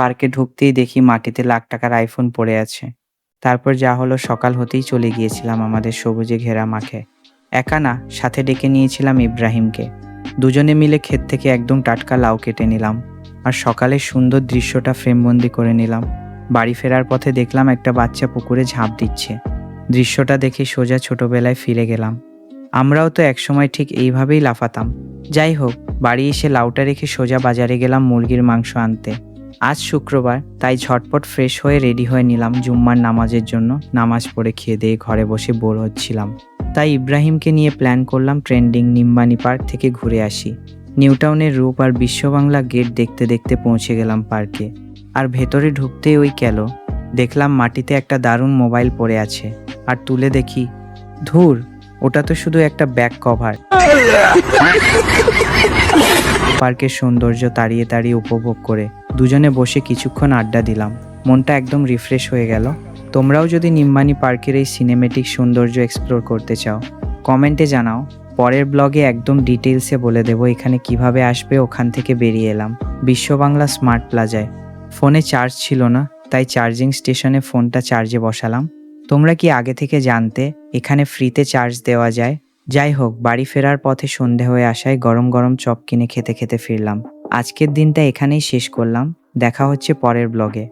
পার্কে ঢুকতেই দেখি মাটিতে লাখ টাকার আইফোন পড়ে আছে। তারপর যা হলো, সকাল হতেই চলে গিয়েছিলাম আমাদের সবুজে ঘেরা মাঠে। একা না, সাথে ডেকে নিয়েছিলাম ইব্রাহিমকে। দুজনে মিলে ক্ষেত থেকে একদম টাটকা লাউ কেটে নিলাম, আর সকালের সুন্দর দৃশ্যটা ফ্রেমবন্দি করে নিলাম। বাড়ি ফেরার পথে দেখলাম একটা বাচ্চা পুকুরে ঝাঁপ দিচ্ছে। দৃশ্যটা দেখে সোজা ছোটবেলায় ফিরে গেলাম। আমরাও তো একসময় ঠিক এইভাবেই লাফাতাম। যাই হোক, বাড়ি এসে লাউটা রেখে সোজা বাজারে গেলাম মুরগির মাংস আনতে। আজ শুক্রবার, তাই ঝটপট ফ্রেশ হয়ে রেডি হয়ে নিলাম জুম্মার নামাজের জন্য। নামাজ পড়ে খেয়ে দিয়ে ঘরে বসে বোর হচ্ছিলাম, তাই ইব্রাহিমকে নিয়ে প্ল্যান করলাম ট্রেন্ডিং নিম্বানি পার্ক থেকে ঘুরে আসি। নিউটাউনের রূপ আর বিশ্ববাংলা গেট দেখতে দেখতে পৌঁছে গেলাম পার্কে। আর ভেতরে ঢুকতেই ওই গেল, দেখলাম মাটিতে একটা দারুণ মোবাইল পড়ে আছে। আর তুলে দেখি, ধুর, ওটা তো শুধু একটা ব্যাক কভার। পার্কের সৌন্দর্য তাড়িয়ে তাড়িয়ে উপভোগ করে দুজনে বসে কিছুক্ষণ আড্ডা দিলাম। মনটা একদম রিফ্রেশ হয়ে গেল। তোমরাও যদি নিম্বানি পার্কের এই সিনেমেটিক সৌন্দর্য এক্সপ্লোর করতে চাও, কমেন্টে জানাও। পরের ব্লগে একদম ডিটেইলসে বলে দেবো এখানে কিভাবে আসবে। ওখান থেকে বেরিয়ে এলাম বিশ্ববাংলা স্মার্ট প্লাজায়। ফোনে চার্জ ছিল না, তাই চার্জিং স্টেশনে ফোনটা চার্জে বসালাম। তোমরা কি আগে থেকে জানতে এখানে ফ্রিতে চার্জ দেওয়া যায়? যাই হোক, বাড়ি ফেরার পথে সন্ধে হয়ে আসায় গরম গরম চপ কিনে খেতে খেতে ফিরলাম। আজকের দিনটা এখানেই শেষ করলাম। দেখা হচ্ছে পরের ব্লগে।